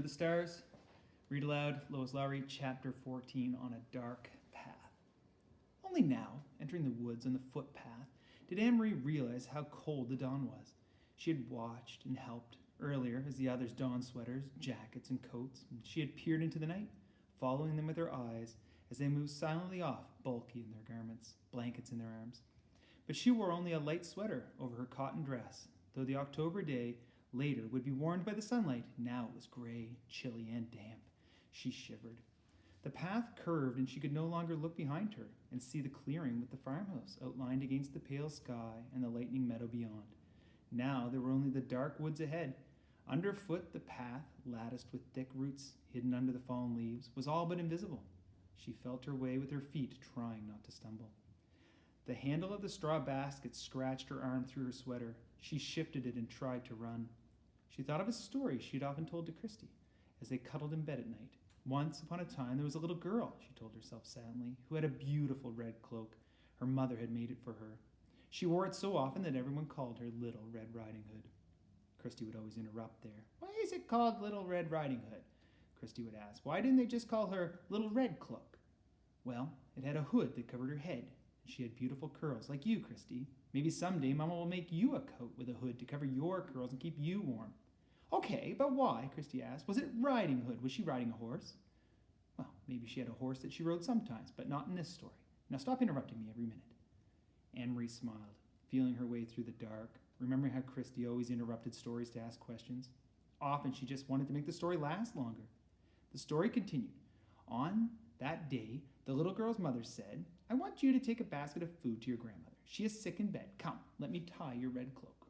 The stars, read aloud Lois Lowry, chapter 14, On a Dark Path. Only now, entering the woods on the footpath, did Anne-Marie realize how cold the dawn was. She had watched and helped earlier as the others donned sweaters, jackets, and coats, and she had peered into the night, following them with her eyes as they moved silently off, bulky in their garments, blankets in their arms. But she wore only a light sweater over her cotton dress, though the October day later would be warmed by the sunlight. Now it was gray, chilly, and damp. She shivered. The path curved, and she could no longer look behind her and see the clearing with the farmhouse outlined against the pale sky and the lightening meadow beyond. Now there were only the dark woods ahead. Underfoot, the path, latticed with thick roots hidden under the fallen leaves, was all but invisible. She felt her way with her feet, trying not to stumble. The handle of the straw basket scratched her arm through her sweater. She shifted it and tried to run. She thought of a story she had often told to Christy as they cuddled in bed at night. Once upon a time there was a little girl, she told herself sadly, who had a beautiful red cloak. Her mother had made it for her. She wore it so often that everyone called her Little Red Riding Hood. Christy would always interrupt there. "Why is it called Little Red Riding Hood?" Christy would ask. "Why didn't they just call her Little Red Cloak?" Well, it had a hood that covered her head. She had beautiful curls, like you, Christy. Maybe someday Mama will make you a coat with a hood to cover your curls and keep you warm. "Okay, but why?" Christy asked. "Was it riding hood? Was she riding a horse?" Well, maybe she had a horse that she rode sometimes, but not in this story. Now stop interrupting me every minute. Anne-Marie smiled, feeling her way through the dark, remembering how Christy always interrupted stories to ask questions. Often she just wanted to make the story last longer. The story continued. On that day, the little girl's mother said, "I want you to take a basket of food to your grandmother. She is sick in bed. Come, let me tie your red cloak."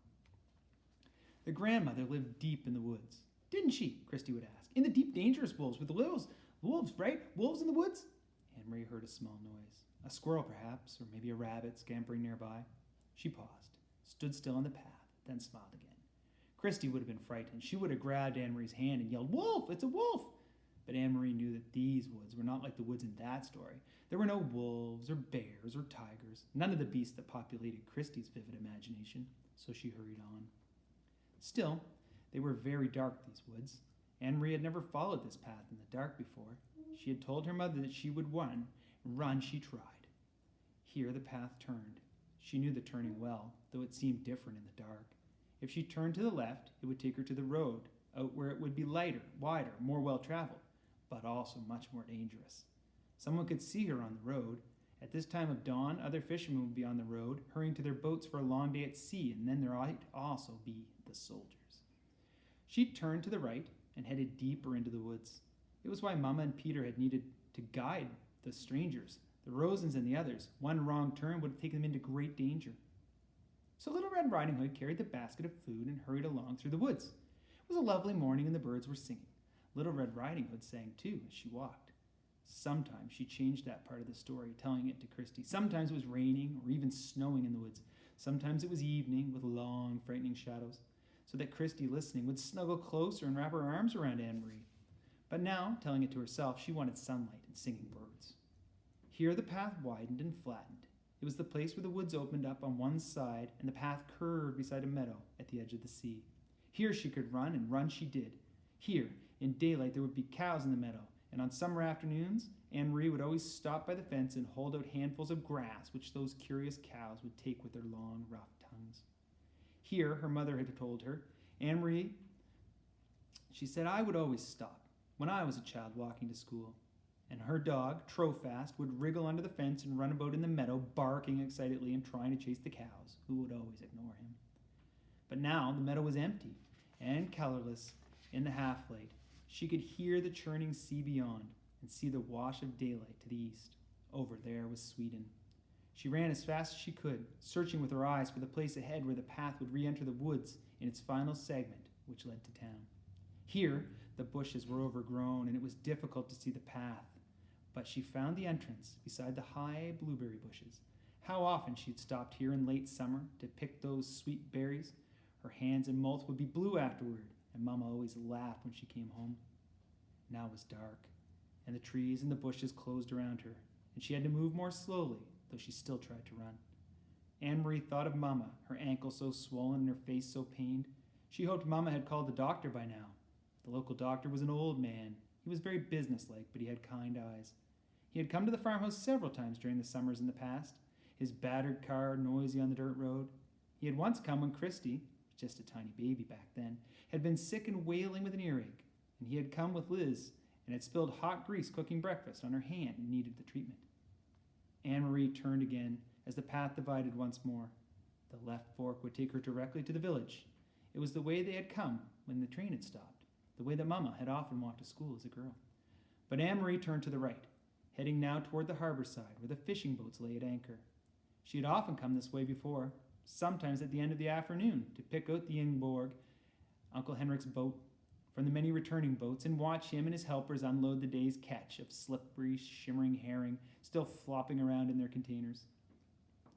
The grandmother lived deep in the woods. "Didn't she?" Christy would ask. "In the deep, dangerous wolves with the wolves. Wolves, right? Wolves in the woods?" Anne-Marie heard a small noise. A squirrel, perhaps, or maybe a rabbit scampering nearby. She paused, stood still on the path, then smiled again. Christy would have been frightened. She would have grabbed Anne-Marie's hand and yelled, "Wolf! It's a wolf!" But Anne-Marie knew that these woods were not like the woods in that story. There were no wolves or bears or tigers, none of the beasts that populated Christy's vivid imagination, so she hurried on. Still, they were very dark, these woods. Anne-Marie had never followed this path in the dark before. She had told her mother that she would run, and run she tried. Here the path turned. She knew the turning well, though it seemed different in the dark. If she turned to the left, it would take her to the road, out where it would be lighter, wider, more well-traveled, but also much more dangerous. Someone could see her on the road. At this time of dawn, other fishermen would be on the road, hurrying to their boats for a long day at sea, and then there might also be the soldiers. She turned to the right and headed deeper into the woods. It was why Mama and Peter had needed to guide the strangers, the Rosens and the others. One wrong turn would have taken them into great danger. So Little Red Riding Hood carried the basket of food and hurried along through the woods. It was a lovely morning and the birds were singing. Little Red Riding Hood sang too as she walked. Sometimes she changed that part of the story, telling it to Christy. Sometimes it was raining or even snowing in the woods. Sometimes it was evening with long, frightening shadows, so that Christy, listening, would snuggle closer and wrap her arms around Anne-Marie. But now, telling it to herself, she wanted sunlight and singing birds. Here the path widened and flattened. It was the place where the woods opened up on one side and the path curved beside a meadow at the edge of the sea. Here she could run, and run she did. Here, in daylight, there would be cows in the meadow, and on summer afternoons, Anne-Marie would always stop by the fence and hold out handfuls of grass which those curious cows would take with their long, rough tongues. Here, her mother had told her, Anne-Marie, she said, "I would always stop when I was a child walking to school." And her dog, Trofast, would wriggle under the fence and run about in the meadow, barking excitedly and trying to chase the cows, who would always ignore him. But now the meadow was empty and colorless in the half-light. She could hear the churning sea beyond and see the wash of daylight to the east. Over there was Sweden. She ran as fast as she could, searching with her eyes for the place ahead where the path would re-enter the woods in its final segment, which led to town. Here, the bushes were overgrown, and it was difficult to see the path. But she found the entrance beside the high blueberry bushes. How often she had stopped here in late summer to pick those sweet berries. Her hands and mouth would be blue afterward, and Mama always laughed when she came home. Now it was dark, and the trees and the bushes closed around her, and she had to move more slowly, though she still tried to run. Anne-Marie thought of Mama, her ankle so swollen and her face so pained. She hoped Mama had called the doctor by now. The local doctor was an old man. He was very businesslike, but he had kind eyes. He had come to the farmhouse several times during the summers in the past, his battered car noisy on the dirt road. He had once come when Christy, just a tiny baby back then, had been sick and wailing with an earache, and he had come with Liz and had spilled hot grease cooking breakfast on her hand and needed the treatment. Anne-Marie turned again as the path divided once more. The left fork would take her directly to the village. It was the way they had come when the train had stopped, the way that Mama had often walked to school as a girl. But Anne-Marie turned to the right, heading now toward the harbor side where the fishing boats lay at anchor. She had often come this way before, sometimes at the end of the afternoon, to pick out the Ingborg, Uncle Henrik's boat, from the many returning boats and watch him and his helpers unload the day's catch of slippery, shimmering herring still flopping around in their containers.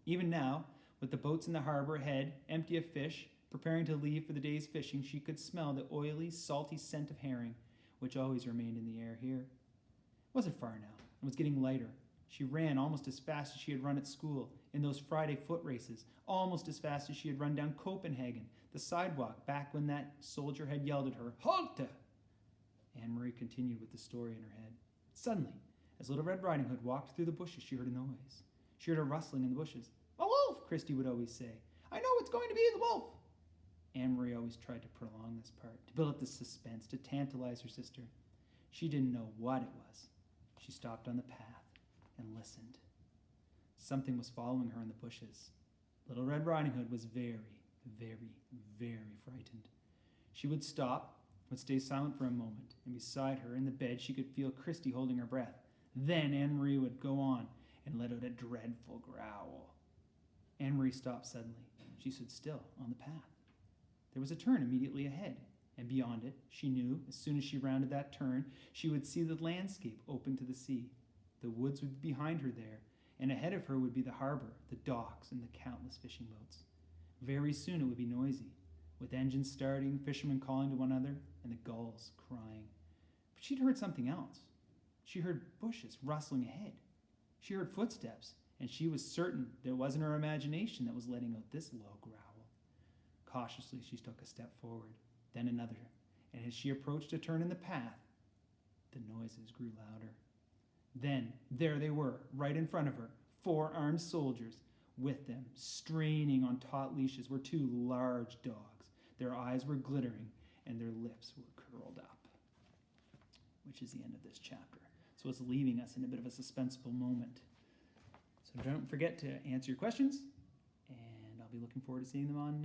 Even now, with the boats in the harbor ahead, empty of fish, preparing to leave for the day's fishing, she could smell the oily, salty scent of herring, which always remained in the air here. It wasn't far now, and was getting lighter. She ran almost as fast as she had run at school, in those Friday foot races, almost as fast as she had run down Copenhagen, the sidewalk, back when that soldier had yelled at her, "Halte!" Anne-Marie continued with the story in her head. Suddenly, as Little Red Riding Hood walked through the bushes, she heard a noise. She heard a rustling in the bushes. "A wolf!" Christy would always say. "I know it's going to be the wolf!" Anne-Marie always tried to prolong this part, to build up the suspense, to tantalize her sister. She didn't know what it was. She stopped on the path and listened. Something was following her in the bushes. Little Red Riding Hood was very, very, very frightened. She would stop, would stay silent for a moment, and beside her in the bed she could feel Christy holding her breath. Then Anne-Marie would go on and let out a dreadful growl. Anne-Marie stopped suddenly. She stood still on the path. There was a turn immediately ahead, and beyond it, she knew, as soon as she rounded that turn, she would see the landscape open to the sea. The woods would be behind her there, and ahead of her would be the harbor, the docks, and the countless fishing boats. Very soon it would be noisy, with engines starting, fishermen calling to one another, and the gulls crying. But she'd heard something else. She heard bushes rustling ahead. She heard footsteps, and she was certain that it wasn't her imagination that was letting out this low growl. Cautiously, she took a step forward, then another, and as she approached a turn in the path, the noises grew louder. Then, there they were, right in front of her, 4 armed soldiers. With them, straining on taut leashes, were 2 large dogs. Their eyes were glittering, and their lips were curled up. Which is the end of this chapter. So it's leaving us in a bit of a suspenseful moment. So don't forget to answer your questions, and I'll be looking forward to seeing them on